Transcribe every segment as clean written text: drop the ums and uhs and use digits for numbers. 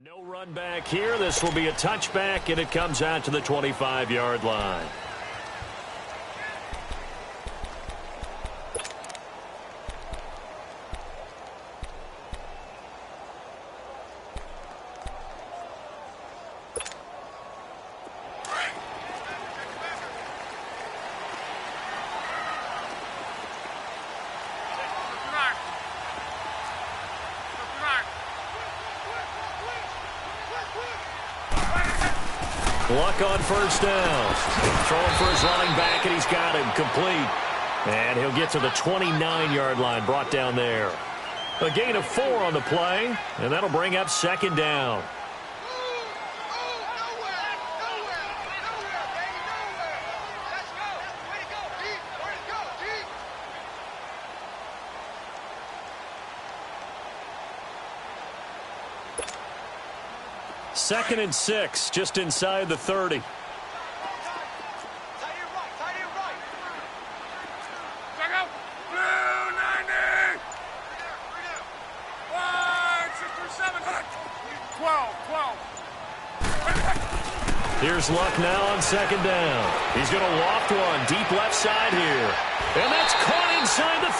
No run back here. This will be a touchback, and it comes out to the 25-yard line. Luck on first down. Throwing for his running back, and he's got him complete. And he'll get to the 29-yard line, brought down there. A gain of 4 on the play, and that'll bring up second down. Second and 6, just inside the 30. Here's Luck now on second down. He's going to loft one deep left side here. And that's caught inside the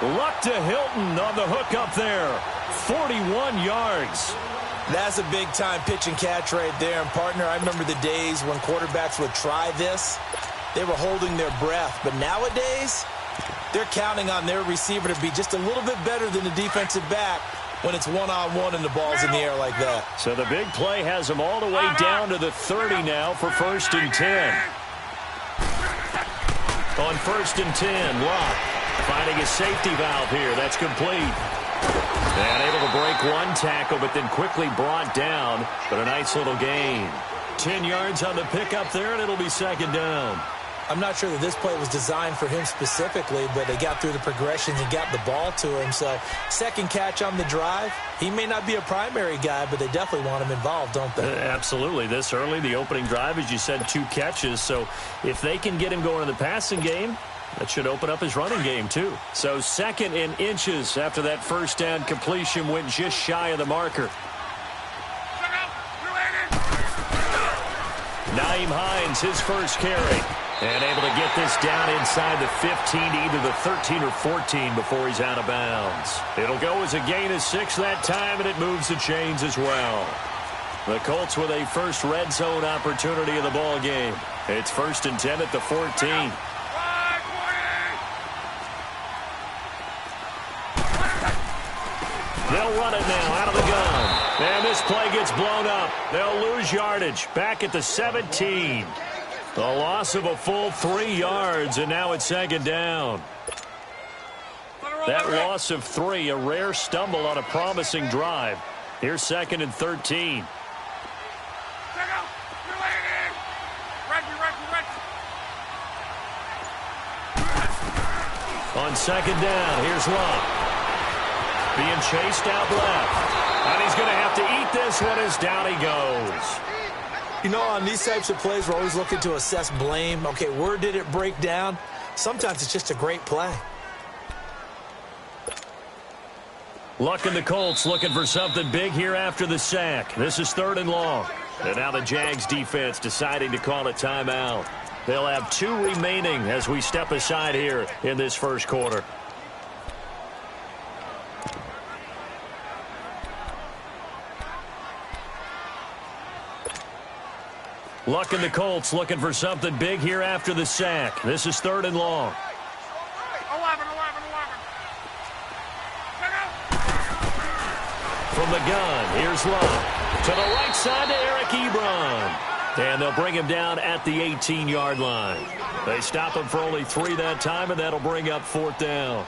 35. Luck to Hilton on the hook up there. 41 yards. That's a big-time pitch and catch right there. And, partner, I remember the days when quarterbacks would try this. They were holding their breath. But nowadays, they're counting on their receiver to be just a little bit better than the defensive back when it's one-on-one and the ball's in the air like that. So the big play has them all the way down to the 30 now for first and 10. On first and 10, Luck finding a safety valve here. That's complete. And able to break one tackle, but then quickly brought down. But a nice little gain. 10 yards on the pickup there, and it'll be second down. I'm not sure that this play was designed for him specifically, but they got through the progressions and got the ball to him. So second catch on the drive. He may not be a primary guy, but they definitely want him involved, don't they? Absolutely. This early, the opening drive, as you said, 2 catches. So if they can get him going in the passing game, that should open up his running game, too. So second in inches after that first down completion went just shy of the marker. Nyheim Hines, his first carry. And able to get this down inside the 15 to either the 13 or 14 before he's out of bounds. It'll go as a gain of 6 that time, and it moves the chains as well. The Colts with a first red zone opportunity of the ball game. It's first and 10 at the 14. They'll run it now out of the gun. And this play gets blown up. They'll lose yardage back at the 17. The loss of a full 3 yards, and now it's second down. That loss of 3, a rare stumble on a promising drive. Here's second and 13. On second down, here's Luck. Being chased out left. And he's going to have to eat this one as down he goes. You know, on these types of plays, we're always looking to assess blame. Okay, where did it break down? Sometimes it's just a great play. Luck and the Colts looking for something big here after the sack. This is third and long. And now the Jags defense deciding to call a timeout. They'll have 2 remaining as we step aside here in this first quarter. Luck and the Colts looking for something big here after the sack. This is third and long. 11. From the gun, here's Luck. To the right side to Eric Ebron. And they'll bring him down at the 18-yard line. They stop him for only 3 that time, and that'll bring up fourth down.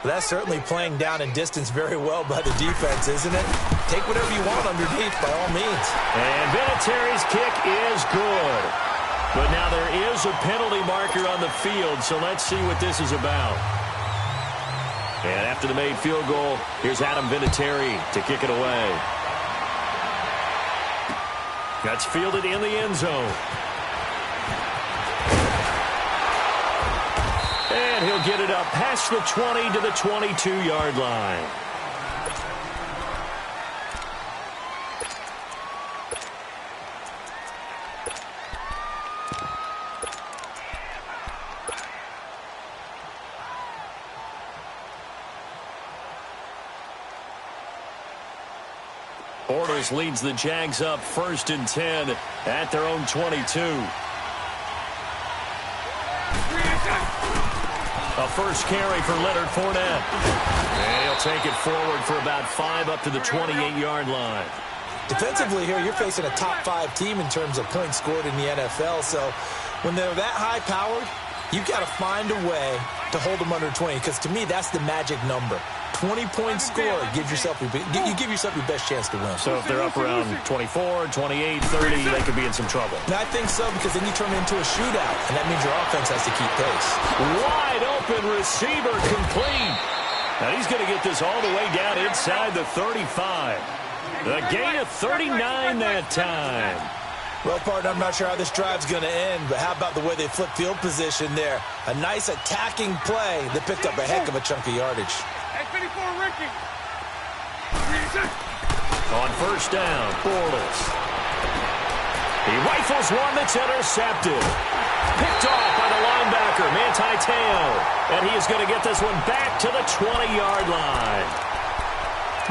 That's certainly playing down and distance very well by the defense, isn't it? Take whatever you want underneath, by all means. And Vinatieri's kick is good. But now there is a penalty marker on the field, so let's see what this is about. And after the made field goal, here's Adam Vinatieri to kick it away. That's fielded in the end zone. And he'll get it up past the 20 to the 22-yard line. Bortles leads the Jags up 1st and 10 at their own 22. A first carry for Leonard Fournette. And he'll take it forward for about 5 up to the 28-yard line. Defensively here, you're facing a top 5 team in terms of points scored in the NFL. So when they're that high-powered, you've got to find a way to hold them under 20. Because to me, that's the magic number. 20-point score gives yourself you give yourself your best chance to win. So if they're up around 24, 28, 30, they could be in some trouble. And I think so, because then you turn it into a shootout, and that means your offense has to keep pace. Wide open receiver complete. And he's going to get this all the way down inside the 35. A gain of 39 that time. Well, partner, I'm not sure how this drive's going to end, but how about the way they flip field position there? A nice attacking play that picked up a heck of a chunk of yardage. On first down, Bortles. He rifles one that's intercepted. Picked off by the linebacker, Manti Te'o. And he is going to get this one back to the 20-yard line.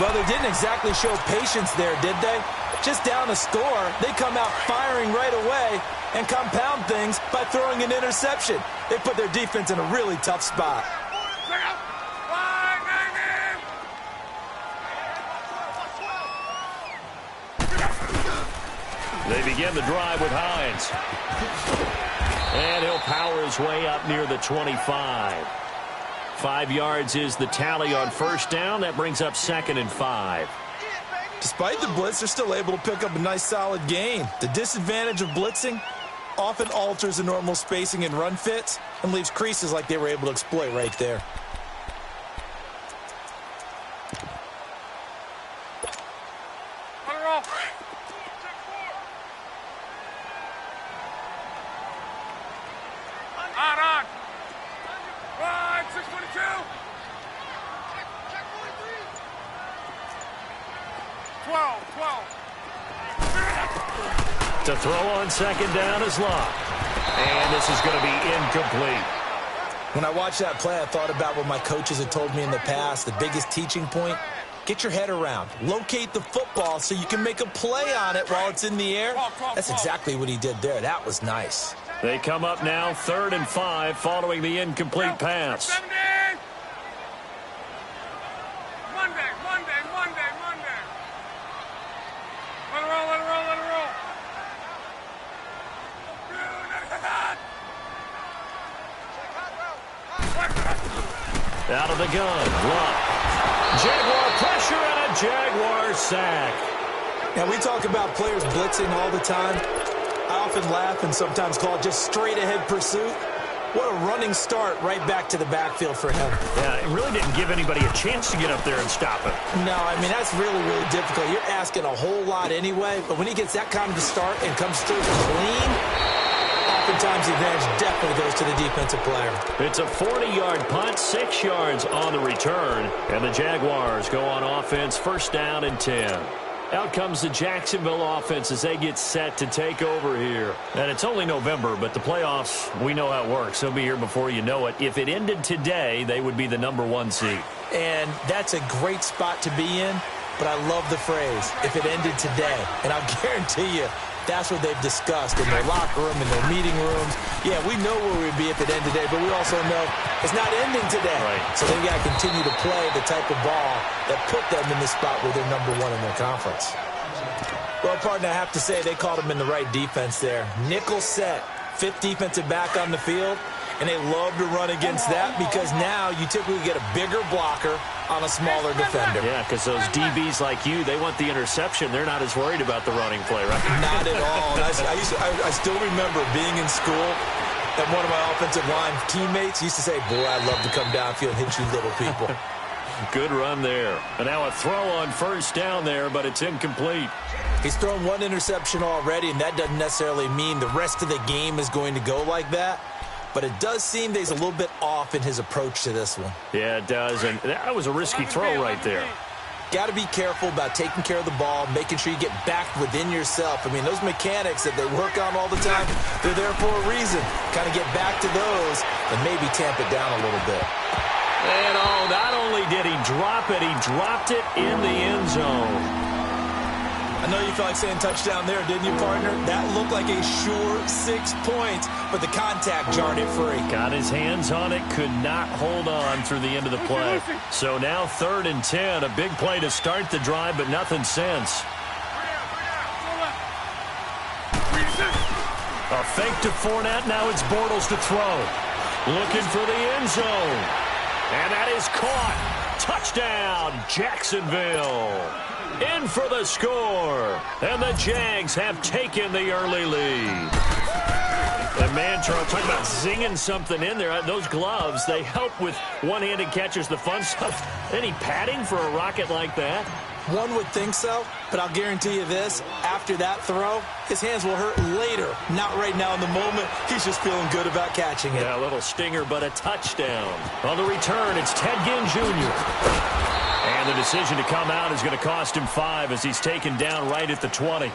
Well, they didn't exactly show patience there, did they? Just down a score, they come out firing right away and compound things by throwing an interception. They put their defense in a really tough spot. They begin the drive with Hines. And he'll power his way up near the 25. 5 yards is the tally on first down. That brings up 2nd and 5. Despite the blitz, they're still able to pick up a nice solid gain. The disadvantage of blitzing often alters the normal spacing and run fits and leaves creases like they were able to exploit right there. To throw on second down is Locke. And this is going to be incomplete. When I watched that play, I thought about what my coaches had told me in the past. The biggest teaching point, get your head around. Locate the football so you can make a play on it while it's in the air. That's exactly what he did there. That was nice. They come up now 3rd and 5 following the incomplete pass. Out of the gun, Locke. Jaguar pressure and a Jaguar sack. Now, we talk about players blitzing all the time. I often laugh and sometimes call it just straight-ahead pursuit. What a running start right back to the backfield for him. Yeah, it really didn't give anybody a chance to get up there and stop him. No, I mean, that's really, really difficult. You're asking a whole lot anyway, but when he gets that kind of a start and comes through clean, oftentimes the advantage definitely goes to the defensive player. It's a 40-yard punt, 6 yards on the return, and the Jaguars go on offense, 1st down and 10. Out comes the Jacksonville offense as they get set to take over here. And it's only November, but the playoffs, we know how it works. They'll be here before you know it. If it ended today, they would be the #1 seed. And that's a great spot to be in, but I love the phrase, if it ended today. And I'll guarantee you, that's what they've discussed in their locker room, in their meeting rooms. Yeah, we know where we'd be if it ended today, but we also know it's not ending today. Right. So they've got to continue to play the type of ball that put them in the spot where they're #1 in their conference. Well, partner, I have to say they called them in the right defense there. Nickel set, 5th defensive back on the field, and they love to run against that because now you typically get a bigger blocker on a smaller defender. Yeah, because those DBs like you, they want the interception. They're not as worried about the running play, right? Not at all. And I still remember being in school, and one of my offensive line teammates used to say, boy, I'd love to come downfield and hit you little people. Good run there. And now a throw on 1st down there, but it's incomplete. He's thrown 1 interception already, and that doesn't necessarily mean the rest of the game is going to go like that. But it does seem that he's a little bit off in his approach to this one. Yeah, it does. And that was a risky throw right there. Got to be careful about taking care of the ball, making sure you get back within yourself. I mean, those mechanics that they work on all the time, they're there for a reason. Kind of get back to those and maybe tamp it down a little bit. And not only did he drop it, he dropped it in the end zone. I know you felt like saying touchdown there, didn't you, partner? That looked like a sure 6 points, but the contact jarred it free. Got his hands on it, could not hold on through the end of the play. So now 3rd and 10, a big play to start the drive, but nothing since. A fake to Fournette, now it's Bortles to throw. Looking for the end zone. And that is caught. Touchdown, Jacksonville. In for the score. And the Jags have taken the early lead. And man, Charles, talking about zinging something in there. Those gloves, they help with one-handed catches, the fun stuff. Any padding for a rocket like that? One would think so, but I'll guarantee you this. After that throw, his hands will hurt later. Not right now in the moment. He's just feeling good about catching it. Yeah, a little stinger, but a touchdown. On the return, it's Ted Ginn Jr. And the decision to come out is going to cost him 5 as he's taken down right at the 20.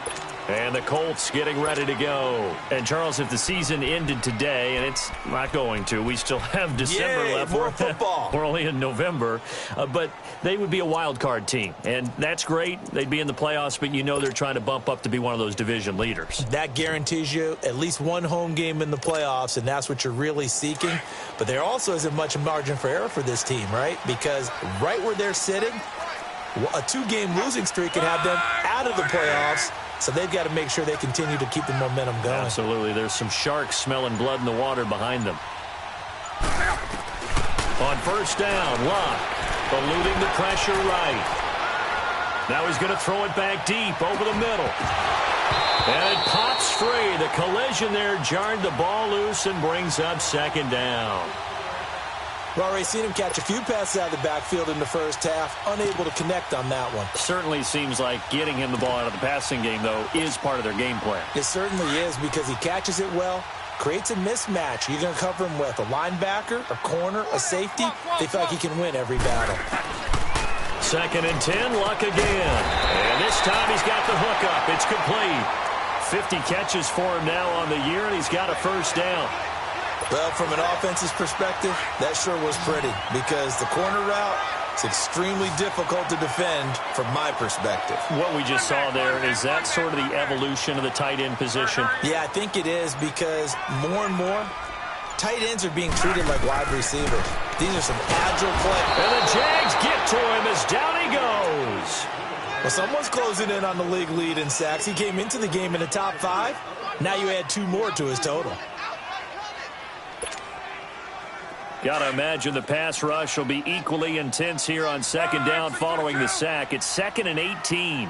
And the Colts getting ready to go. And, Charles, if the season ended today, and it's not going to, we still have December left. More football. We're only in November. But they would be a wild card team. And that's great. They'd be in the playoffs, but you know they're trying to bump up to be one of those division leaders. That guarantees you at least one home game in the playoffs, and that's what you're really seeking. But there also isn't much margin for error for this team, right? Because right where they're sitting, a 2-game losing streak could have them out of the playoffs. So they've got to make sure they continue to keep the momentum going. Absolutely. There's some sharks smelling blood in the water behind them. On 1st down, Luck eluding the pressure right. Now he's going to throw it back deep over the middle. And it pops free. The collision there jarred the ball loose and brings up 2nd down. We've already seen him catch a few passes out of the backfield in the first half, unable to connect on that one. Certainly seems like getting him the ball out of the passing game, though, is part of their game plan. It certainly is because he catches it well, creates a mismatch. You're going to cover him with a linebacker, a corner, a safety. They feel like he can win every battle. 2nd and 10, Luck again. And this time he's got the hook up. It's complete. 50 catches for him now on the year, and he's got a 1st down. Well, from an offense's perspective, that sure was pretty because the corner route is extremely difficult to defend from my perspective. What we just saw there, is that sort of the evolution of the tight end position? Yeah, I think it is because more and more, tight ends are being treated like wide receivers. These are some agile players. And the Jags get to him as down he goes. Well, someone's closing in on the league lead in sacks. He came into the game in the top 5. Now you add 2 more to his total. Got to imagine the pass rush will be equally intense here on 2nd down following the sack. It's 2nd and 18.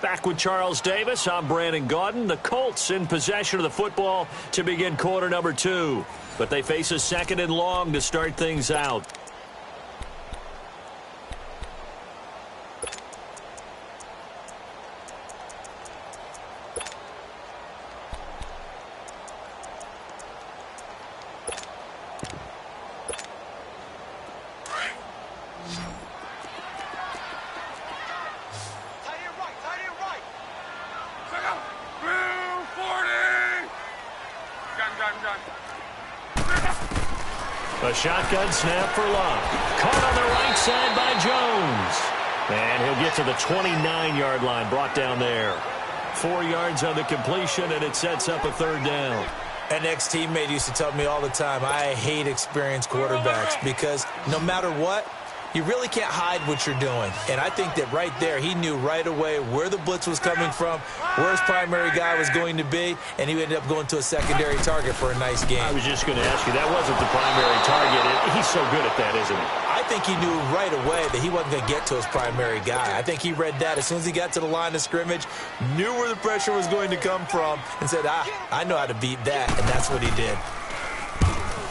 Back with Charles Davis, I'm Brandon Gaudin. The Colts in possession of the football to begin quarter number 2. But they face a 2nd and long to start things out. A shotgun snap for Luck. Caught on the right side by Jones. And he'll get to the 29-yard line, brought down there. 4 yards on the completion, and it sets up a 3rd down. An ex-teammate used to tell me all the time, I hate experienced quarterbacks because no matter what, you really can't hide what you're doing. And I think that right there, he knew right away where the blitz was coming from, where his primary guy was going to be, and he ended up going to a secondary target for a nice game. I was just going to ask you, that wasn't the primary target. He's so good at that, isn't he? I think he knew right away that he wasn't going to get to his primary guy. I think he read that as soon as he got to the line of scrimmage, knew where the pressure was going to come from, and said, I know how to beat that, and that's what he did.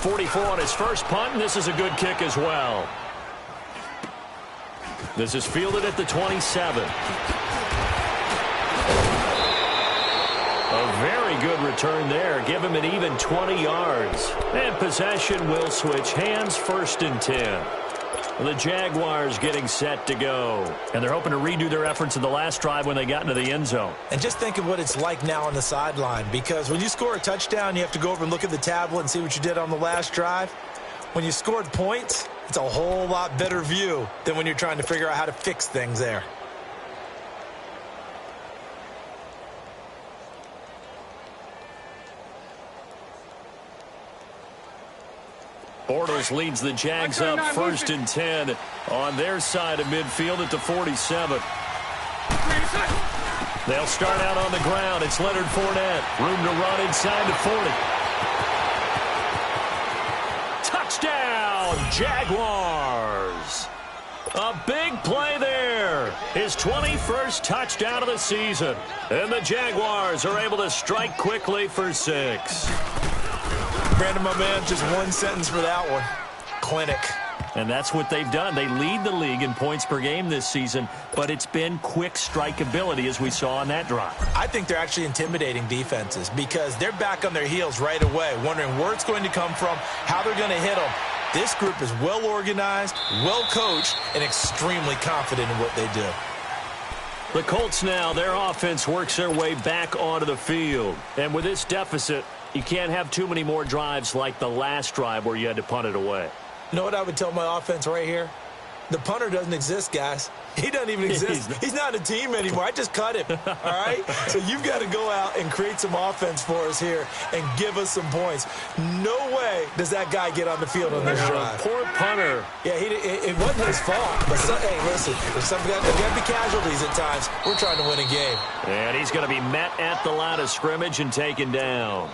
44 on his first punt, and this is a good kick as well. This is fielded at the 27. A very good return there. Give him an even 20 yards. And possession will switch hands, 1st and 10. The Jaguars getting set to go. And they're hoping to redo their efforts in the last drive when they got into the end zone. And just think of what it's like now on the sideline, because when you score a touchdown, you have to go over and look at the tablet and see what you did on the last drive. When you scored points, it's a whole lot better view than when you're trying to figure out how to fix things there. Bortles leads the Jags up 1st and 10 on their side of midfield at the 47. They'll start out on the ground. It's Leonard Fournette. Room to run inside the 40. Touchdown, Jaguars. A big play there. His 21st touchdown of the season. And the Jaguars are able to strike quickly for 6. Brandon, my man, just one sentence for that one. Clinic. And that's what they've done. They lead the league in points per game this season, but it's been quick strikeability as we saw on that drive. I think they're actually intimidating defenses because they're back on their heels right away, wondering where it's going to come from, how they're going to hit them. This group is well organized, well coached, and extremely confident in what they do. The Colts now, their offense works their way back onto the field. And with this deficit, you can't have too many more drives like the last drive where you had to punt it away. You know what I would tell my offense right here? The punter doesn't exist, guys. He doesn't even exist. He's not a team anymore. I just cut him, all right? So you've got to go out and create some offense for us here and give us some points. No way does that guy get on the field on this drive. Poor punter. Yeah, it wasn't his fault. But, hey, listen, there's got to be casualties at times. We're trying to win a game. And he's going to be met at the line of scrimmage and taken down.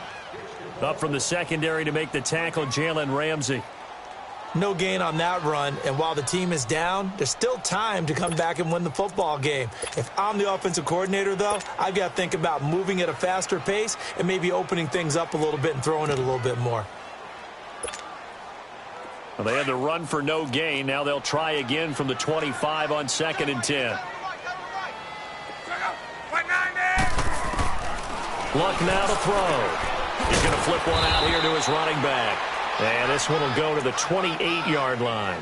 Up from the secondary to make the tackle, Jalen Ramsey. No gain on that run, and while the team is down, there's still time to come back and win the football game. If I'm the offensive coordinator, though, I've got to think about moving at a faster pace and maybe opening things up a little bit and throwing it a little bit more. Well, they had to run for no gain. Now they'll try again from the 25 on 2nd and 10. Luck now to throw. He's going to flip one out here to his running back. And this one will go to the 28-yard line.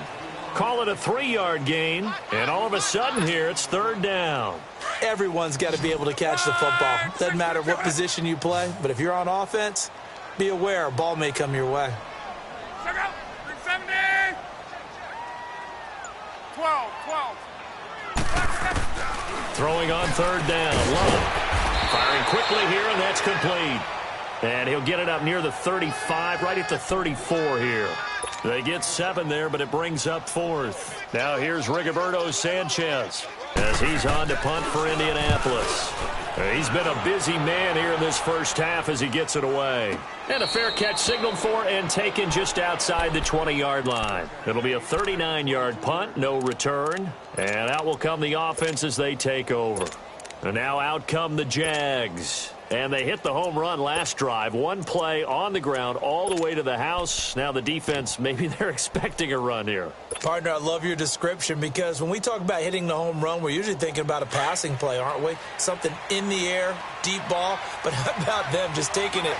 Call it a 3-yard gain, and all of a sudden here it's 3rd down. Everyone's got to be able to catch the football. Doesn't matter what position you play, but if you're on offense, be aware a ball may come your way. 12. Throwing on 3rd down. Love. Firing quickly here, and that's complete. And he'll get it up near the 35, right at the 34 here. They get 7 there, but it brings up 4th. Now here's Rigoberto Sanchez as he's on to punt for Indianapolis. He's been a busy man here in this first half as he gets it away. And a fair catch signaled for and taken just outside the 20-yard line. It'll be a 39-yard punt, no return. And out will come the offense as they take over. And now out come the Jags. And they hit the home run last drive. One play on the ground all the way to the house. Now the defense, maybe they're expecting a run here. Partner, I love your description because when we talk about hitting the home run, we're usually thinking about a passing play, aren't we? Something in the air, deep ball. But how about them just taking it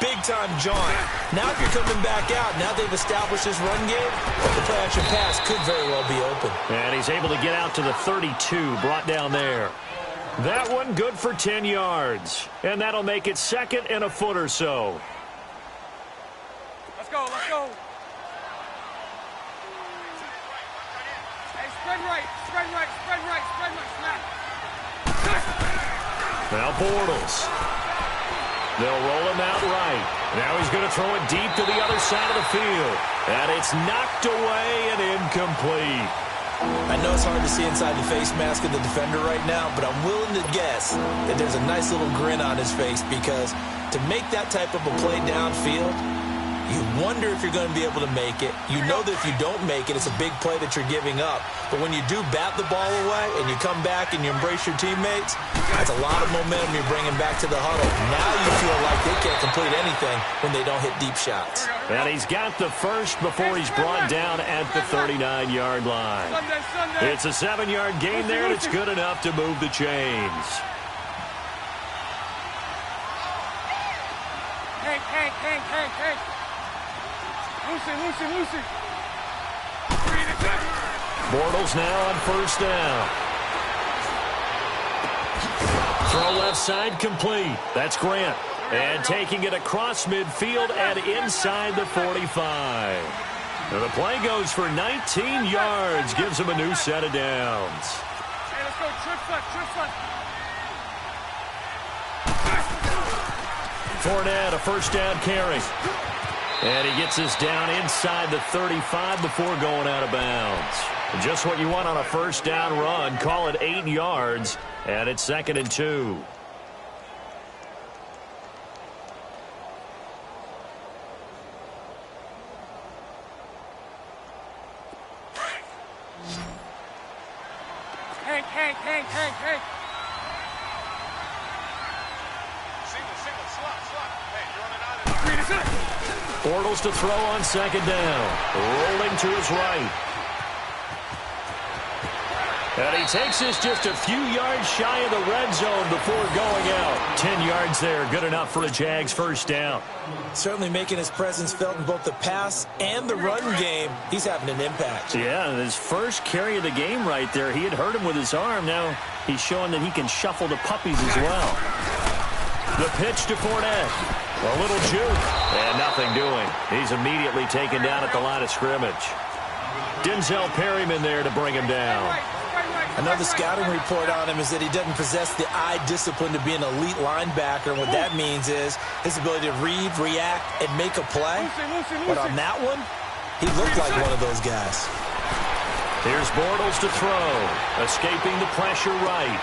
big-time jaunt? Now if you're coming back out, now they've established this run game, the play-action pass could very well be open. And he's able to get out to the 32, brought down there. That one good for 10 yards. And that'll make it 2nd and a foot or so. Let's go. Hey, spread right, snap. Now Bortles. They'll roll him out right. Now he's going to throw it deep to the other side of the field. And it's knocked away and incomplete. I know it's hard to see inside the face mask of the defender right now, but I'm willing to guess that there's a nice little grin on his face because to make that type of a play downfield, you wonder if you're going to be able to make it. You know that if you don't make it, it's a big play that you're giving up. But when you do bat the ball away and you come back and you embrace your teammates, that's a lot of momentum you're bringing back to the huddle. Now you feel like they can't complete anything when they don't hit deep shots. And he's got the first before he's brought down at the 39-yard line. It's a 7-yard gain there, and it's good enough to move the chains. Hank. Lucy. Bortles now on first down. Throw left side complete. That's Grant. And taking it across midfield and inside the 45. Now the play goes for 19 yards. Gives him a new set of downs. Hey, let's go. Trips left, trips left. Fournette, a first down carry. And he gets us down inside the 35 before going out of bounds. Just what you want on a first down run. Call it 8 yards, and it's 2nd and 2. Hank. Single, slot. Hey, you're on an island. Bortles to throw on 2nd down. Rolling to his right. And he takes us just a few yards shy of the red zone before going out. 10 yards there, good enough for a Jags first down. Certainly making his presence felt in both the pass and the run game. He's having an impact. Yeah, his first carry of the game right there. He had hurt him with his arm. Now he's showing that he can shuffle the puppies as well. The pitch to Fournette. A little juke. And nothing doing. He's immediately taken down at the line of scrimmage. Denzel Perryman there to bring him down. Another scouting report on him is that he doesn't possess the eye discipline to be an elite linebacker. And what that means is his ability to read, react, and make a play. But on that one, he looked like one of those guys. Here's Bortles to throw. Escaping the pressure right.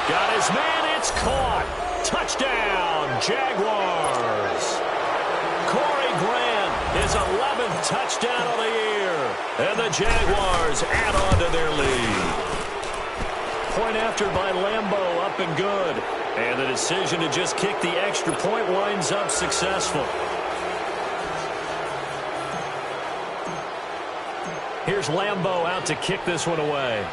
Got his man. It's caught. Touchdown, Jaguars. Corey Grant, his 11th touchdown of the year. And the Jaguars add on to their lead. Point after by Lambeau, up and good. And the decision to just kick the extra point winds up successful. Here's Lambeau out to kick this one away.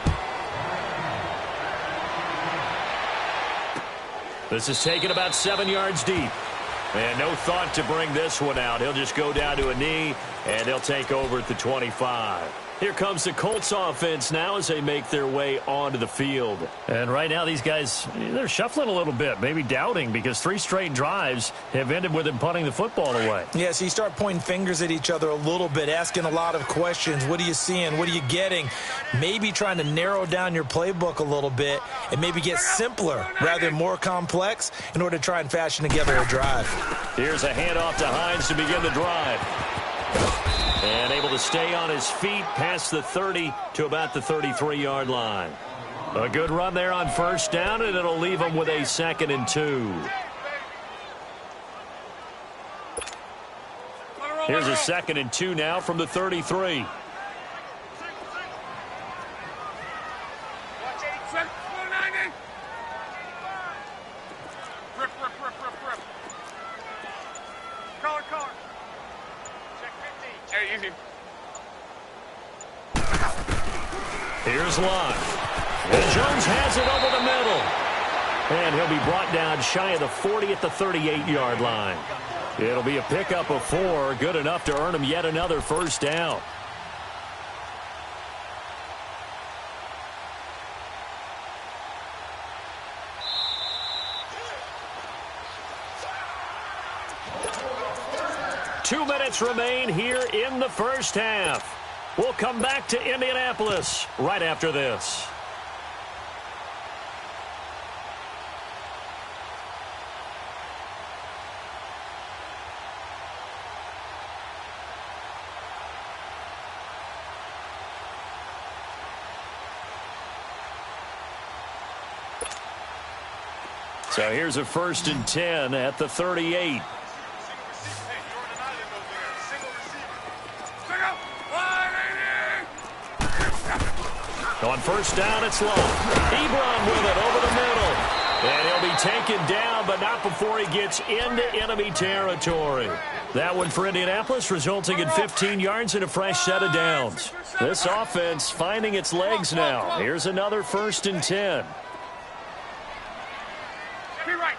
This is taken about 7 yards deep. And no thought to bring this one out. He'll just go down to a knee, and they'll take over at the 25. Here comes the Colts offense now as they make their way onto the field. And right now these guys, they're shuffling a little bit, maybe doubting, because 3 straight drives have ended with them punting the football away. Yeah, so you start pointing fingers at each other a little bit, asking a lot of questions. What are you seeing? What are you getting? Maybe trying to narrow down your playbook a little bit and maybe get simpler rather than more complex in order to try and fashion together a drive. Here's a handoff to Hines to begin the drive. And able to stay on his feet past the 30 to about the 33-yard line. A good run there on first down, and it'll leave him with a 2nd and 2. Here's a 2nd and 2 now from the 33. Collar. Check 15. Hey, easy. Here's Locke. And Jones has it over the middle. And he'll be brought down shy of the 40 at the 38-yard line. It'll be a pickup of 4, good enough to earn him yet another first down. Two minutes remain here in the first half. We'll come back to Indianapolis right after this. So here's a 1st and 10 at the 38. On first down, it's Locke. Ebron with it over the middle. And he'll be taken down, but not before he gets into enemy territory. That one for Indianapolis, resulting in 15 yards and a fresh set of downs. This offense finding its legs now. Here's another 1st and 10. Key right.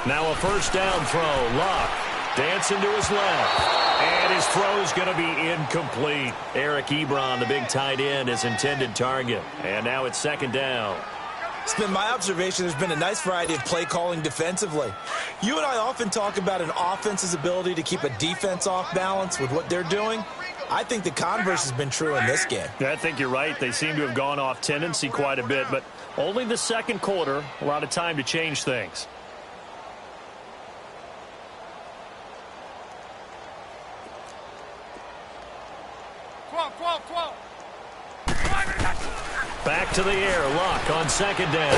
Now a first down throw. Locke Dancing to his left. And his throw is going to be incomplete. Eric Ebron, the big tight end, his intended target. And now it's second down. It's been my observation there's been a nice variety of play calling defensively. You and I often talk about an offense's ability to keep a defense off balance with what they're doing. I think the converse has been true in this game. Yeah, I think you're right. They seem to have gone off tendency quite a bit, but only the second quarter, a lot of time to change things. Back to the air, Luck on second down.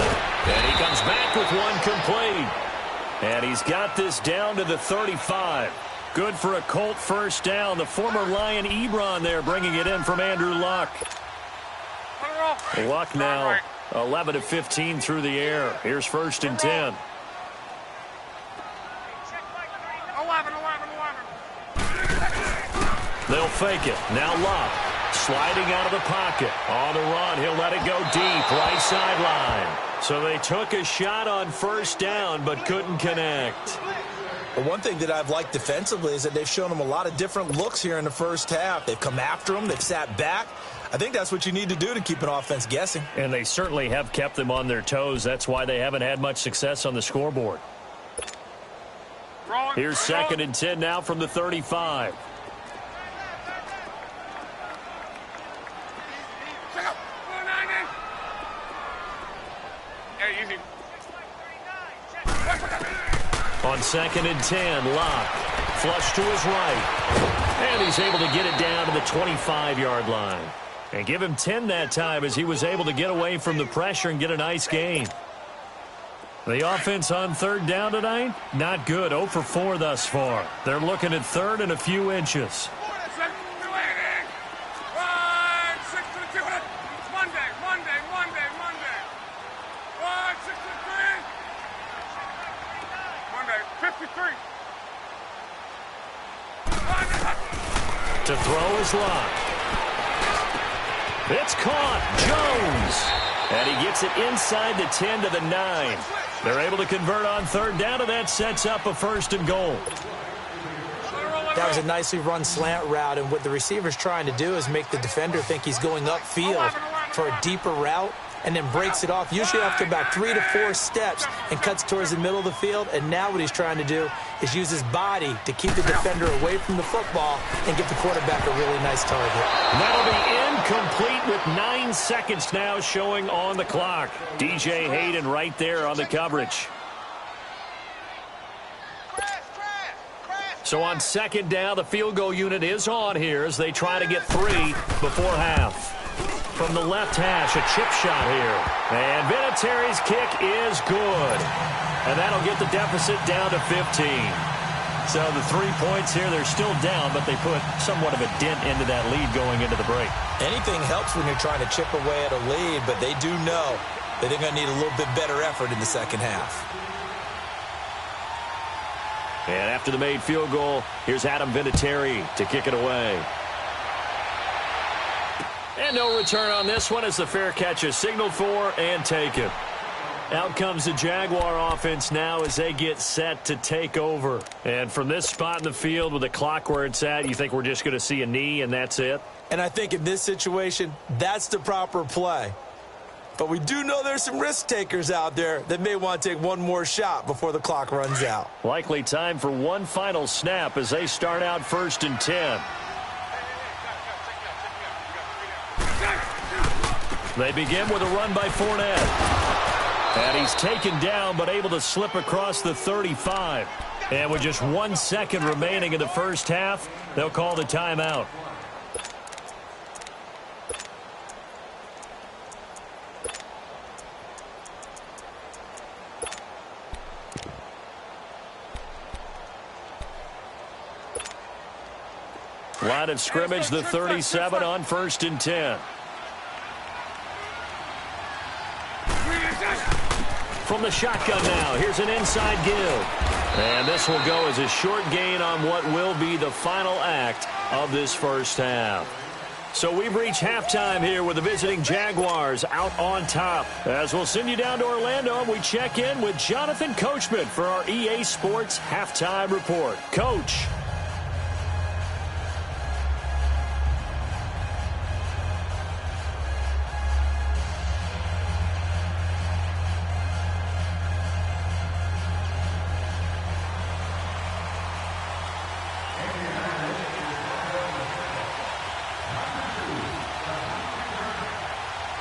And he comes back with one complete. And he's got this down to the 35. Good for a Colt first down. The former Lion Ebron there bringing it in from Andrew Luck. Luck now 11 of 15 through the air. Here's first and 10. 11. They'll fake it. Now Luck sliding out of the pocket. On the run, he'll let it go deep, right sideline. So they took a shot on first down but couldn't connect. But one thing that I've liked defensively is that they've shown them a lot of different looks here in the first half. They've come after them. They've sat back. I think that's what you need to do to keep an offense guessing. And they certainly have kept them on their toes. That's why they haven't had much success on the scoreboard. Here's second and 10 now from the 35. On second and 10, Locke flush to his right. And he's able to get it down to the 25-yard line. And give him 10 that time as he was able to get away from the pressure and get a nice gain. The offense on third down tonight, not good. 0 for 4 thus far. They're looking at third and a few inches. To throw is Locke. It's caught. Jones. And he gets it inside the 10 to the 9. They're able to convert on third down, and that sets up a first and goal. That was a nicely run slant route, and what the receiver's trying to do is make the defender think he's going upfield for a deeper route, and then breaks it off, usually after about 3 to 4 steps, and cuts towards the middle of the field. And now what he's trying to do is use his body to keep the defender away from the football and give the quarterback a really nice target. That'll be incomplete with 9 seconds now showing on the clock. DJ Hayden right there on the coverage. So on second down, the field goal unit is on here as they try to get 3 before half. From the left hash, a chip shot here. And Vinatieri's kick is good. And that'll get the deficit down to 15. So the 3 points here, they're still down, but they put somewhat of a dent into that lead going into the break. Anything helps when you're trying to chip away at a lead, but they do know that they're going to need a little bit better effort in the second half. And after the made field goal, here's Adam Vinatieri to kick it away. And no return on this one as the fair catch is signaled for and taken. Out comes the Jaguar offense now as they get set to take over. And from this spot in the field with the clock where it's at, you think we're just going to see a knee and that's it? And I think in this situation, that's the proper play. But we do know there's some risk takers out there that may want to take one more shot before the clock runs out. Likely time for one final snap as they start out first and 10. They begin with a run by Fournette. And he's taken down but able to slip across the 35. And with just 1 second remaining in the first half, they'll call the timeout. Line of scrimmage, the 37 on first and 10. From the shotgun now, here's an inside give. And this will go as a short gain on what will be the final act of this first half. So we've reached halftime here with the visiting Jaguars out on top. As we'll send you down to Orlando, we check in with Jonathan Coachman for our EA Sports Halftime Report. Coach.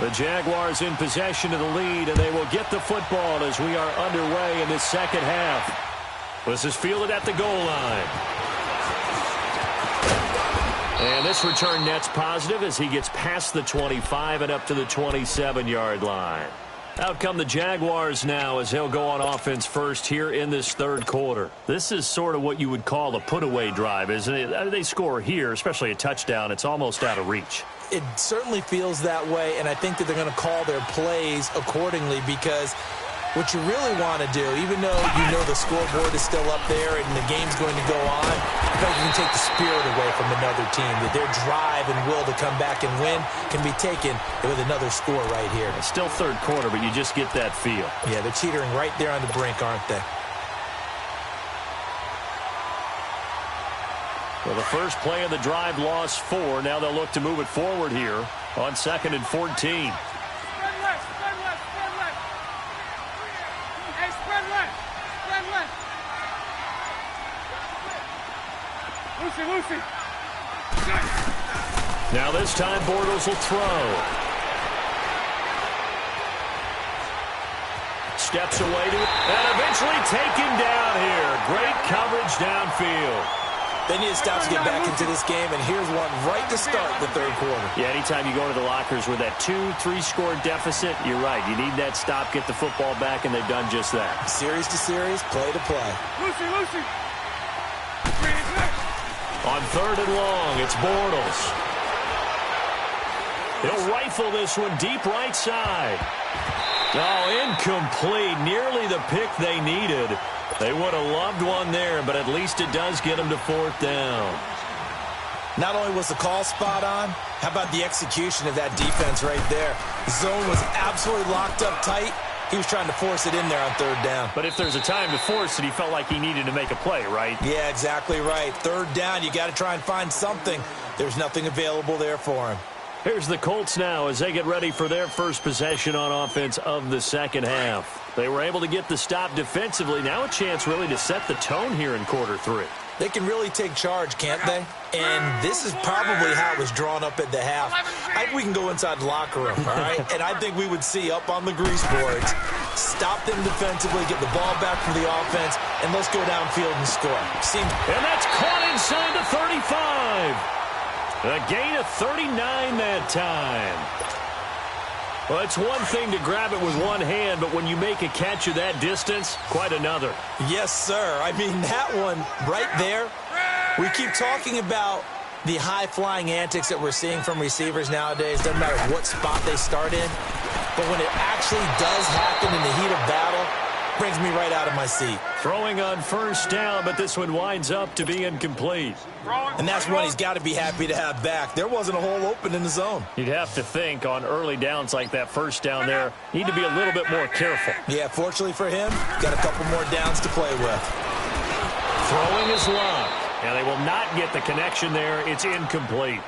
The Jaguars in possession of the lead, and they will get the football as we are underway in this second half. This is fielded at the goal line. And this return net's positive as he gets past the 25 and up to the 27-yard line. Out come the Jaguars now as they'll go on offense first here in this third quarter. This is sort of what you would call a put-away drive, isn't it? They score here, especially a touchdown. It's almost out of reach. It certainly feels that way, and I think that they're going to call their plays accordingly because what you really want to do, even though you know the scoreboard is still up there and the game's going to go on, I think you can take the spirit away from another team, that their drive and will to come back and win can be taken with another score right here. It's still third quarter, but you just get that feel. Yeah, they're teetering right there on the brink, aren't they? Well, the first play of the drive lost 4. Now they'll look to move it forward here on 2nd and 14. Spread left, spread left, spread left. Hey, spread left, spread left. Lucy. Now this time Bortles will throw. Steps away to and eventually taken down here. Great coverage downfield. They need to stop to get back into this game, and here's one right to start the third quarter. Yeah, anytime you go into the lockers with that 2-3 score deficit, you're right. You need that stop, get the football back, and they've done just that. Series to series, play to play. Lucy. On 3rd and long, it's Bortles. He'll rifle this one deep right side. Oh, incomplete. Nearly the pick they needed. They would have loved one there, but at least it does get them to 4th down. Not only was the call spot on, how about the execution of that defense right there? The zone was absolutely locked up tight. He was trying to force it in there on 3rd down. But if there's a time to force it, he felt like he needed to make a play, right? Yeah, exactly right. 3rd down, you got to try and find something. There's nothing available there for him. Here's the Colts now as they get ready for their first possession on offense of the second half. They were able to get the stop defensively. Now a chance really to set the tone here in quarter 3. They can really take charge, can't they? And this is probably how it was drawn up at the half. I think we can go inside the locker room, all right? And I think we would see up on the grease boards, stop them defensively, get the ball back from the offense, and let's go downfield and score. And that's caught inside the 35. A gain of 39 that time. Well, it's one thing to grab it with one hand, but when you make a catch of that distance, quite another. Yes, sir. I mean, that one right there, we keep talking about the high-flying antics that we're seeing from receivers nowadays. Doesn't matter what spot they start in, but when it actually does happen in the heat of battle, brings me right out of my seat. Throwing on 1st down, but this one winds up to be incomplete. And that's one he's got to be happy to have back. There wasn't a hole open in the zone. You'd have to think on early downs like that 1st down there, need to be a little bit more careful. Yeah, fortunately for him, got a couple more downs to play with. Throwing is locked, and they will not get the connection there. It's incomplete.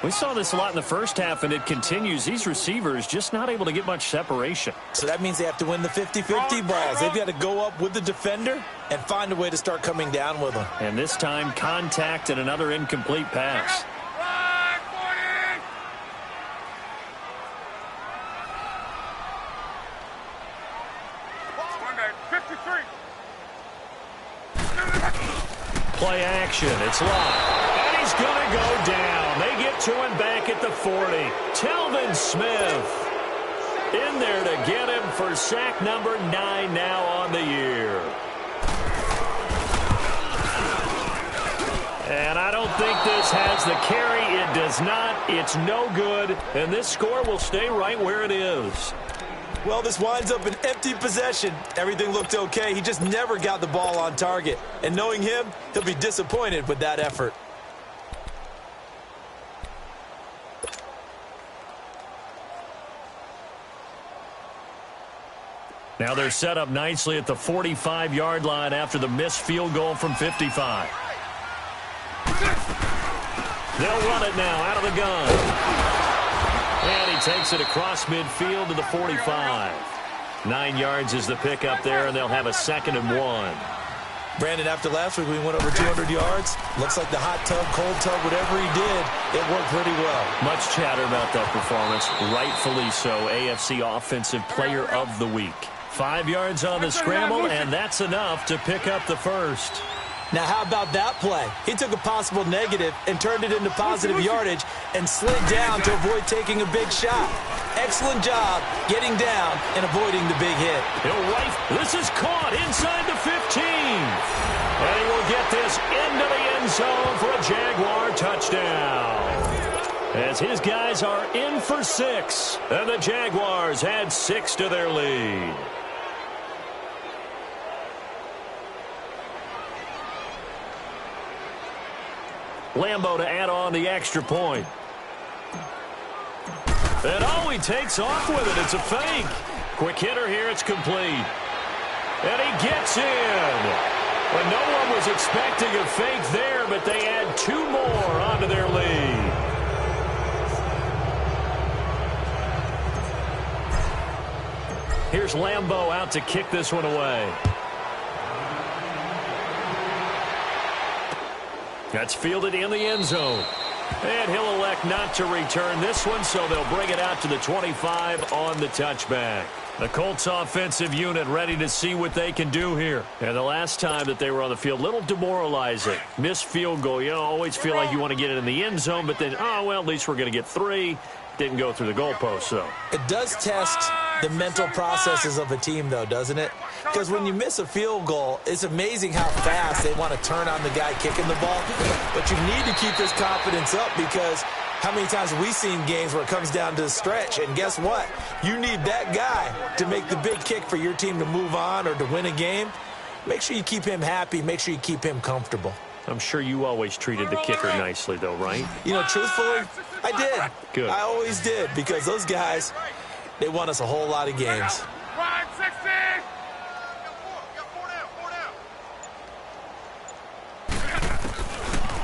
We saw this a lot in the first half, and it continues. These receivers just not able to get much separation. So that means they have to win the 50-50 balls. They've got to go up with the defender and find a way to start coming down with them. And this time, contact and another incomplete pass. Play action. It's locked. And he's going to go down. They get to him back at the 40. Telvin Smith in there to get him for sack number 9 now on the year. And I don't think this has the carry. It does not. It's no good. And this score will stay right where it is. Well, this winds up an empty possession. Everything looked okay. He just never got the ball on target. And knowing him, he'll be disappointed with that effort. Now they're set up nicely at the 45-yard line after the missed field goal from 55. They'll run it now out of the gun. And he takes it across midfield to the 45. 9 yards is the pickup there, and they'll have a 2nd and 1. Brandon, after last week, we went over 200 yards. Looks like the hot tub, cold tub, whatever he did, it worked pretty well. Much chatter about that performance. Rightfully so. AFC Offensive Player of the Week. 5 yards on the scramble, and that's enough to pick up the first. Now, how about that play? He took a possible negative and turned it into positive yardage and slid down to avoid taking a big shot. Excellent job getting down and avoiding the big hit. This is caught inside the 15. And he will get this into the end zone for a Jaguar touchdown. As his guys are in for 6. And the Jaguars add 6 to their lead. Lambo to add on the extra point. And he takes off with it. It's a fake. Quick hitter here. It's complete. And he gets in. Well, no one was expecting a fake there, but they add 2 more onto their lead. Here's Lambo out to kick this one away. That's fielded in the end zone. And he'll elect not to return this one, so they'll bring it out to the 25 on the touchback. The Colts offensive unit ready to see what they can do here. And the last time that they were on the field, a little demoralizing. Missed field goal. You know, always feel like you want to get it in the end zone, but then, oh, well, at least we're going to get 3. Didn't go through the goalpost, though. It does test the mental processes of a team, though, doesn't it? Because when you miss a field goal, it's amazing how fast they want to turn on the guy kicking the ball. But you need to keep his confidence up, because how many times have we seen games where it comes down to the stretch? And guess what? You need that guy to make the big kick for your team to move on or to win a game. Make sure you keep him happy. Make sure you keep him comfortable. I'm sure you always treated the kicker nicely, though, right? You know, truthfully, I did. Good. I always did, because those guys, they won us a whole lot of games.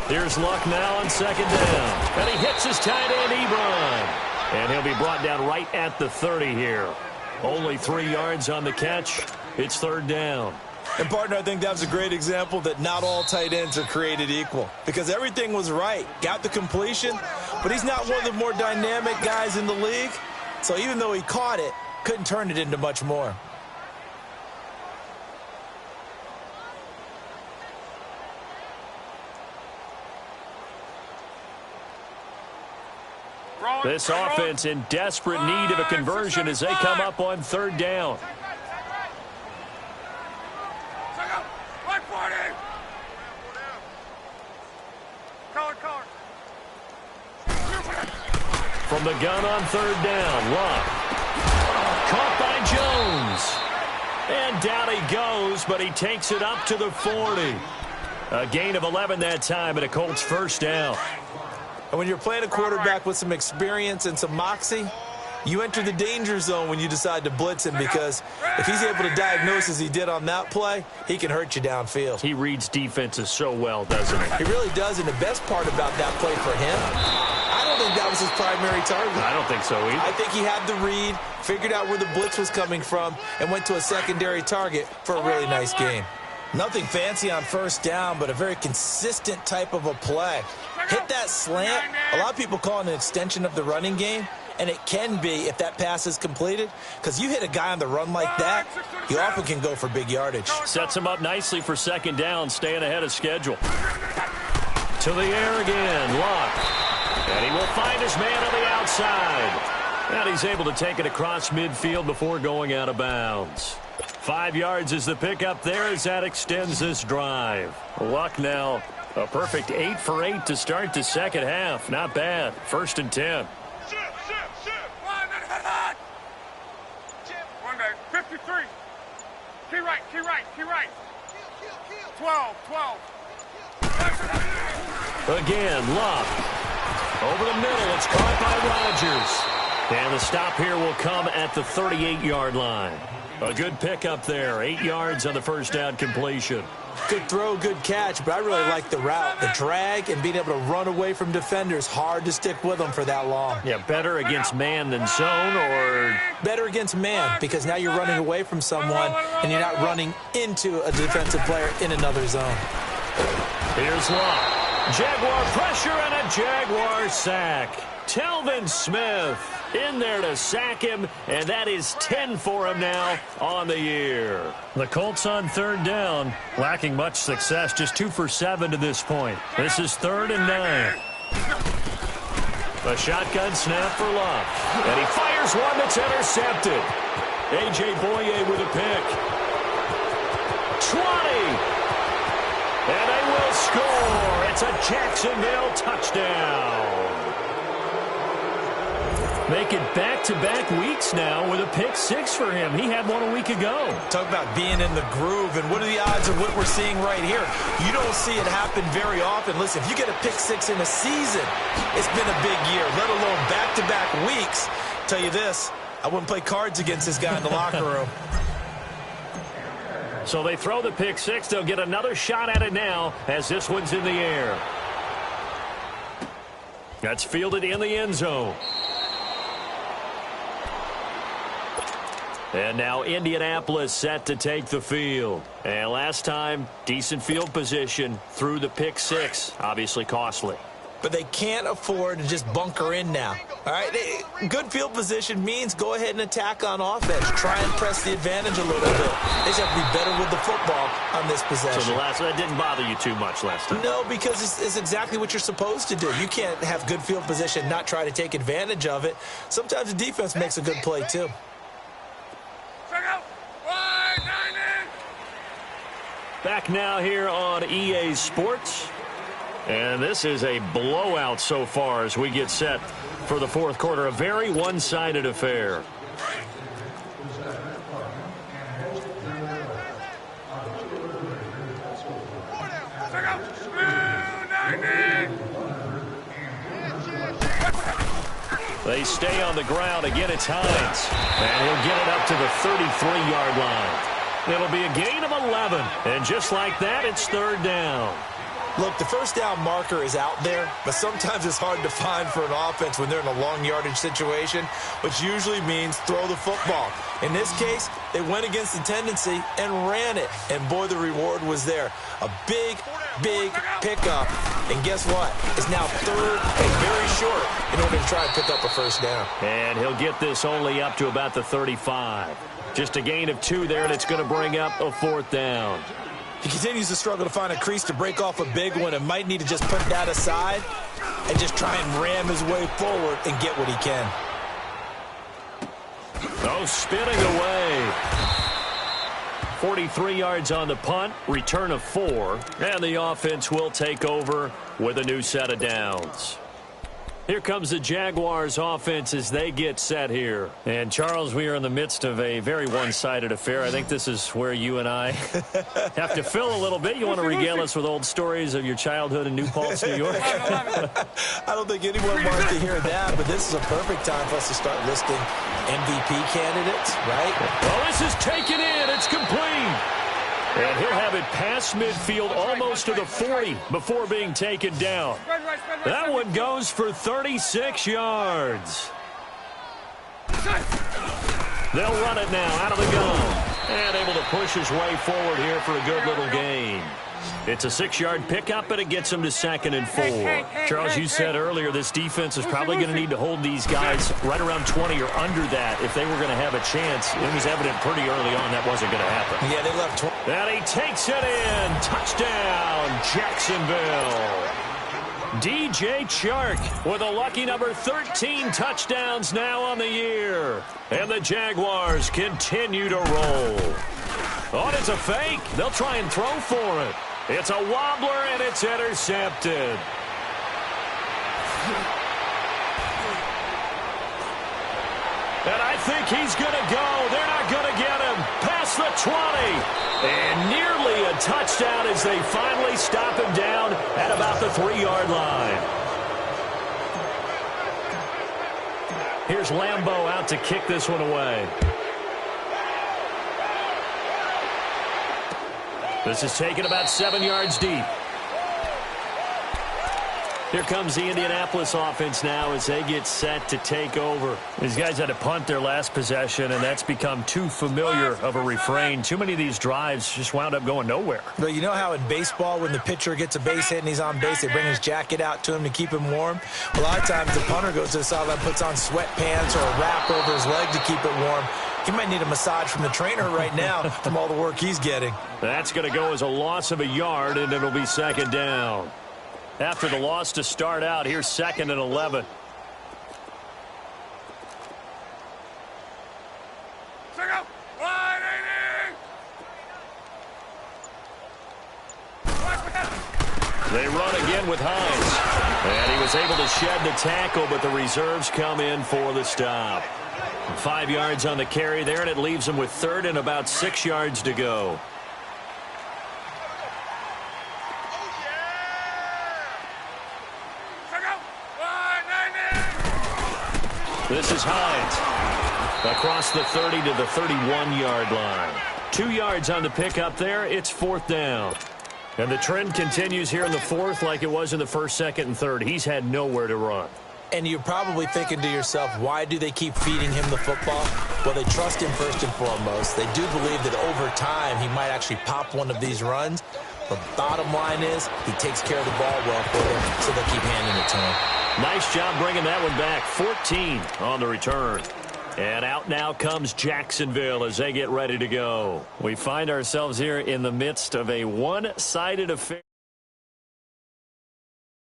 Here's Luck now on 2nd down. And he hits his tight end, Ebron. And he'll be brought down right at the 30 here. Only 3 yards on the catch. It's 3rd down. And, partner, I think that was a great example that not all tight ends are created equal, because everything was right. Got the completion, but he's not one of the more dynamic guys in the league. So even though he caught it, couldn't turn it into much more. This offense in desperate need of a conversion as they come up on 3rd down. From the gun on 3rd down, Luck. Caught by Jones. And down he goes, but he takes it up to the 40. A gain of 11 that time, and a Colts 1st down. And when you're playing a quarterback with some experience and some moxie, you enter the danger zone when you decide to blitz him, because if he's able to diagnose as he did on that play, he can hurt you downfield. He reads defenses so well, doesn't he? He really does, and the best part about that play for him, I don't think that was his primary target. I don't think so either. I think he had the read, figured out where the blitz was coming from, and went to a secondary target for a really nice game. Nothing fancy on 1st down, but a very consistent type of a play. Hit that slant. A lot of people call it an extension of the running game, and it can be if that pass is completed, because you hit a guy on the run like that, he often can go for big yardage. Sets him up nicely for 2nd down, staying ahead of schedule. To the air again, Luck. And he will find his man on the outside. And he's able to take it across midfield before going out of bounds. 5 yards is the pickup there as that extends this drive. Luck now a perfect 8 for 8 to start the 2nd half. Not bad. 1st and 10. One day, 53. Key right, key right, key right. 12. Again, Luck. Over the middle, it's caught by Rodgers. And the stop here will come at the 38-yard line. A good pickup there. 8 yards on the first down completion. Good throw, good catch, but I really like the route. The drag and being able to run away from defenders. Hard to stick with them for that long. Yeah, better against man than zone, or? Better against man, because now you're running away from someone and you're not running into a defensive player in another zone. Here's Locke. Jaguar pressure and a Jaguar sack. Telvin Smith in there to sack him, and that is 10 for him now on the year. The Colts on third down, lacking much success, just 2 for 7 to this point. This is 3rd and 9. A shotgun snap for Locke, and he fires one that's intercepted. A.J. Boye with a pick. 20. And they will score. It's a Jacksonville touchdown. Make it back-to-back weeks now with a pick 6 for him. He had one a week ago. Talk about being in the groove, and what are the odds of what we're seeing right here? You don't see it happen very often. Listen, if you get a pick 6 in a season, it's been a big year, let alone back-to-back weeks. Tell you this, I wouldn't play cards against this guy in the locker room. So they throw the pick 6. They'll get another shot at it now as this one's in the air. That's fielded in the end zone. And now Indianapolis set to take the field. And last time, decent field position through the pick 6. Obviously costly. But they can't afford to just bunker in now. All right, good field position means go ahead and attack on offense. Try and press the advantage a little bit. They just have to be better with the football on this possession. So that didn't bother you too much last time? No, because it's exactly what you're supposed to do. You can't have good field position, not try to take advantage of it. Sometimes the defense makes a good play, too. Back now here on EA Sports. And this is a blowout so far as we get set for the fourth quarter. A very one-sided affair. They stay on the ground. Again, it's Hines. And he'll get it up to the 33-yard line. It'll be a gain of 11. And just like that, it's 3rd down. Look, the first down marker is out there, but sometimes it's hard to find for an offense when they're in a long yardage situation, which usually means throw the football. In this case, they went against the tendency and ran it, and boy, the reward was there. A big, big pickup, and guess what? It's now 3rd and very short in order to try and pick up a first down. And he'll get this only up to about the 35. Just a gain of 2 there, and it's going to bring up a 4th down. He continues to struggle to find a crease to break off a big one and might need to just put that aside and just try and ram his way forward and get what he can. Oh, spinning away. 43 yards on the punt, return of 4, and the offense will take over with a new set of downs. Here comes the Jaguars offense as they get set here. And, Charles, we are in the midst of a very one-sided affair. I think this is where you and I have to fill a little bit. You want to regale us with old stories of your childhood in New Paltz, New York? I don't think anyone wants to hear that, but this is a perfect time for us to start listing MVP candidates, right? Oh, this is taken in. It's complete. And he'll have it past midfield almost to the 40 before being taken down. That one goes for 36 yards. They'll run it now out of the gun. And able to push his way forward here for a good little gain. It's a 6-yard pickup, and it gets him to 2nd and 4. Charles, you said earlier this defense is probably going to need to hold these guys right around 20 or under that if they were going to have a chance. It was evident pretty early on that wasn't going to happen. Yeah, they left 20. And he takes it in. Touchdown, Jacksonville. DJ Chark with a lucky number 13 touchdowns now on the year. And the Jaguars continue to roll. Oh, and it's a fake. They'll try and throw for it. It's a wobbler, and it's intercepted. And I think he's going to go. They're not going to get him. Past the 20. And nearly a touchdown as they finally stop him down at about the 3-yard line. Here's Lambeau out to kick this one away. This is taken about 7 yards deep. Here comes the Indianapolis offense now as they get set to take over. These guys had to punt their last possession, and that's become too familiar of a refrain. Too many of these drives just wound up going nowhere. Well, you know how in baseball when the pitcher gets a base hit and he's on base, they bring his jacket out to him to keep him warm? A lot of times the punter goes to the sideline, puts on sweatpants or a wrap over his leg to keep it warm. He might need a massage from the trainer right now from all the work he's getting. That's going to go as a loss of a yard, and it'll be second down. After the loss to start out, here's 2nd and 11. They run again with Hines. And he was able to shed the tackle, but the reserves come in for the stop. 5 yards on the carry there, and it leaves them with 3rd and about 6 yards to go. This is Hines across the 30 to the 31-yard line. 2 yards on the pickup there. It's 4th down. And the trend continues here in the 4th like it was in the 1st, 2nd, and 3rd. He's had nowhere to run. And you're probably thinking to yourself, why do they keep feeding him the football? Well, they trust him first and foremost. They do believe that over time he might actually pop one of these runs. But bottom line is he takes care of the ball well for them, so they'll keep handing it to him. Nice job bringing that one back. 14 on the return. And out now comes Jacksonville as they get ready to go. We find ourselves here in the midst of a one-sided affair.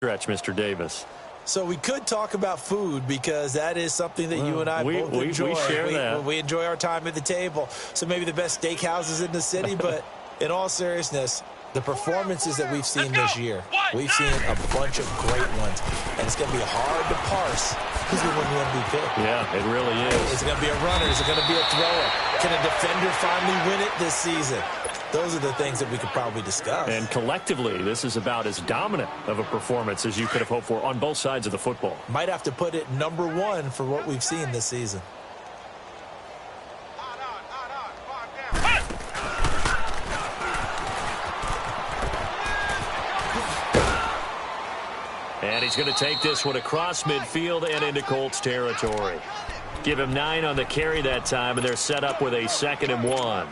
Stretch, Mr. Davis. So we could talk about food because that is something that you and I both enjoy. We share that. We enjoy our time at the table. So maybe the best steakhouses in the city, but in all seriousness, the performances that we've seen this year, we've seen a bunch of great ones. And it's going to be hard to parse who's going to win the MVP. Yeah, it really is. Is it going to be a runner? Is it going to be a thrower? Can a defender finally win it this season? Those are the things that we could probably discuss. And collectively, this is about as dominant of a performance as you could have hoped for on both sides of the football. Might have to put it number 1 for what we've seen this season. And he's going to take this one across midfield and into Colts territory. Give him 9 on the carry that time, and they're set up with a 2nd and 1.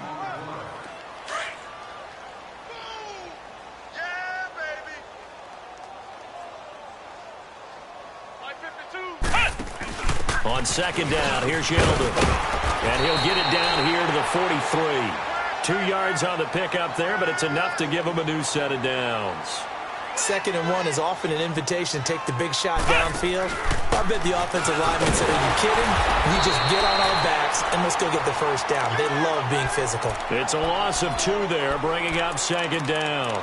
On 2nd down, here's Yeldon. And he'll get it down here to the 43. 2 yards on the pickup there, but it's enough to give him a new set of downs. 2nd and 1 is often an invitation to take the big shot downfield. I bet the offensive lineman said, are you kidding? We just get on our backs and let's go get the first down. They love being physical. It's a loss of 2 there, bringing up 2nd down.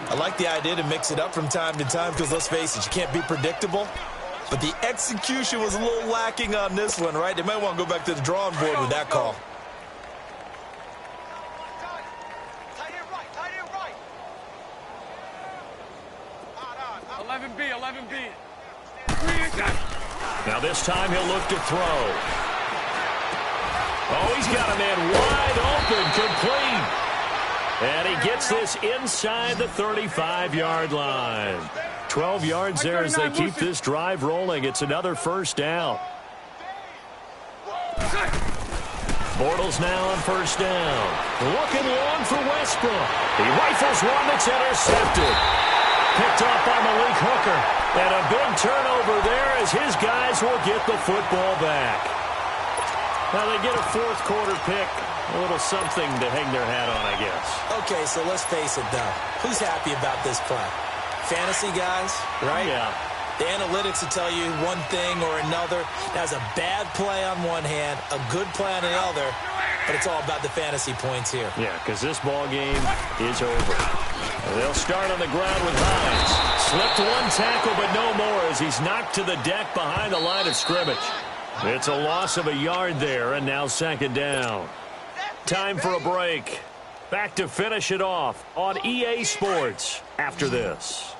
I like the idea to mix it up from time to time because, let's face it, you can't be predictable. But the execution was a little lacking on this one, right? They might want to go back to the drawing board with that call. Now this time he'll look to throw. Oh, he's got a man wide open, complete. And he gets this inside the 35-yard line. 12 yards there as they keep this drive rolling. It's another first down. Bortles now on first down. Looking long for Westbrook. He rifles one that's intercepted. Picked off by Malik Hooker. And a big turnover there as his guys will get the football back. Now they get a 4th quarter pick. A little something to hang their hat on, I guess. Okay, so let's face it, though. Who's happy about this play? Fantasy guys, right? Yeah. The analytics will tell you one thing or another. That's a bad play on one hand, a good play on another, but it's all about the fantasy points here. Yeah, because this ball game is over. They'll start on the ground with Hines. Slipped one tackle, but no more as he's knocked to the deck behind the line of scrimmage. It's a loss of a yard there, and now 2nd down. Time for a break. Back to finish it off on EA Sports after this.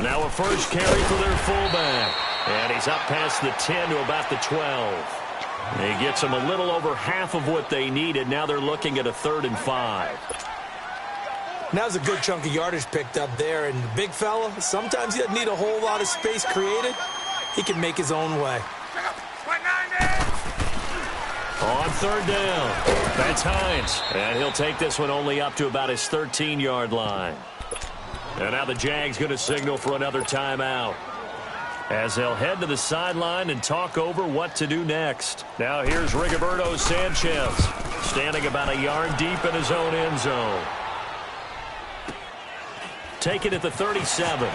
Now a first carry for their fullback. And he's up past the 10 to about the 12. He gets them a little over half of what they needed. Now they're looking at a 3rd and 5. Now's a good chunk of yardage picked up there. And the big fella, sometimes he doesn't need a whole lot of space created. He can make his own way. On 3rd down, that's Hines. And he'll take this one only up to about his 13-yard line. And now the Jags going to signal for another timeout, as they'll head to the sideline and talk over what to do next. Now here's Rigoberto Sanchez, standing about a yard deep in his own end zone. Taken at the 37.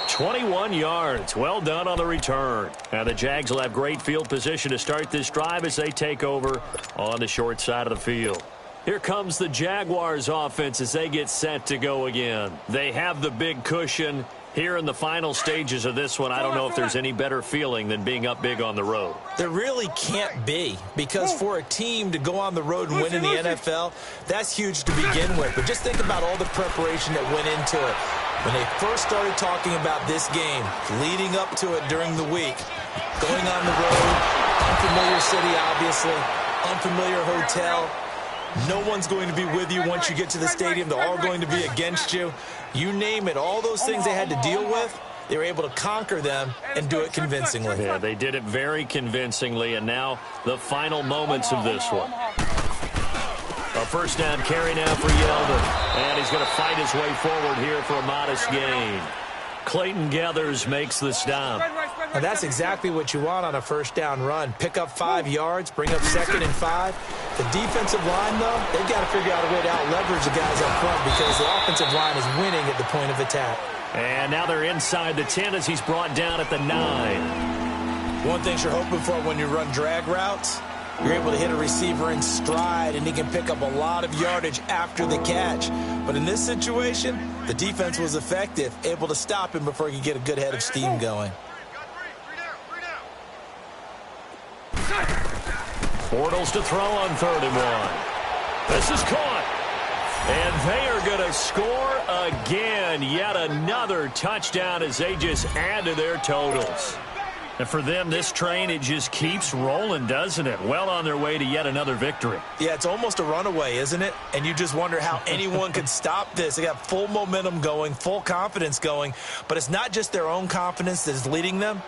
21 yards. Well done on the return. Now the Jags will have great field position to start this drive as they take over on the short side of the field. Here comes the Jaguars offense as they get set to go again. They have the big cushion. Here in the final stages of this one, I don't know if there's any better feeling than being up big on the road. There really can't be, because for a team to go on the road and win in the NFL, that's huge to begin with. But just think about all the preparation that went into it. When they first started talking about this game, leading up to it during the week, going on the road, unfamiliar city, obviously, unfamiliar hotel. No one's going to be with you once you get to the stadium. They're all going to be against you. You name it, all those things they had to deal with, they were able to conquer them and do it convincingly. Yeah, they did it very convincingly, and now the final moments of this one. A first down carry now for Yeldon, and he's going to fight his way forward here for a modest gain. Clayton Gathers makes the stop. And that's exactly what you want on a first down run. Pick up 5 yards, bring up 2nd and 5. The defensive line, though, they've got to figure out a way to out-leverage the guys up front because the offensive line is winning at the point of attack. And now they're inside the 10 as he's brought down at the 9. One thing you're hoping for when you run drag routes, you're able to hit a receiver in stride, and he can pick up a lot of yardage after the catch. But in this situation, the defense was effective, able to stop him before he could get a good head of steam going. Bortles to throw on 3rd and 1. This is caught. And they are going to score again. Yet another touchdown as they just add to their totals. And for them, this train, it just keeps rolling, doesn't it? Well on their way to yet another victory. Yeah, it's almost a runaway, isn't it? And you just wonder how anyone could stop this. They got full momentum going, full confidence going. But it's not just their own confidence that is leading them.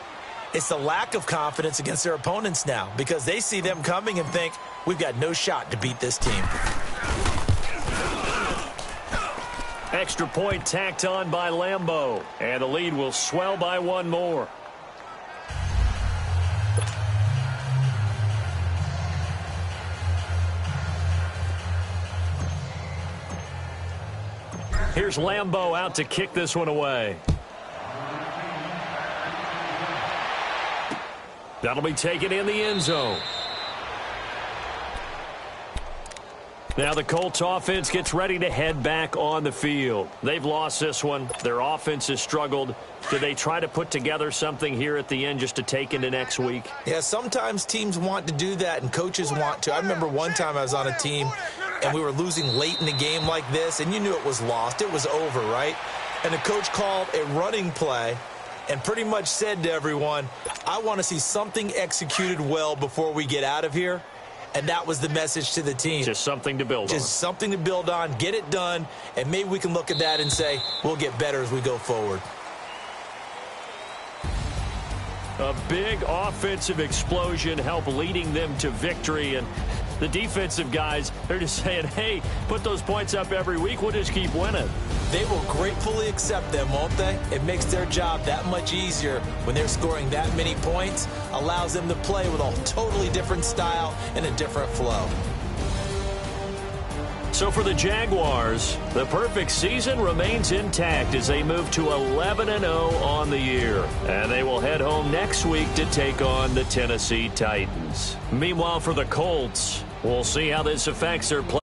It's the lack of confidence against their opponents now, because they see them coming and think, we've got no shot to beat this team. Extra point tacked on by Lambeau. And the lead will swell by 1 more. Here's Lambeau out to kick this one away. That'll be taken in the end zone. Now the Colts offense gets ready to head back on the field. They've lost this one. Their offense has struggled. Do they try to put together something here at the end just to take into next week? Yeah, sometimes teams want to do that and coaches want to. I remember one time I was on a team and we were losing late in the game like this, and you knew it was lost. It was over, right? And the coach called a running play and pretty much said to everyone, I want to see something executed well before we get out of here. And that was the message to the team. Just something to build on. Just something to build on, get it done, and maybe we can look at that and say, we'll get better as we go forward. A big offensive explosion helped leading them to victory, and the defensive guys, they're just saying, hey, put those points up every week, we'll just keep winning. They will gratefully accept them, won't they? It makes their job that much easier when they're scoring that many points, allows them to play with a totally different style and a different flow. So for the Jaguars, the perfect season remains intact as they move to 11-0 on the year. And they will head home next week to take on the Tennessee Titans. Meanwhile, for the Colts, we'll see how this affects their play.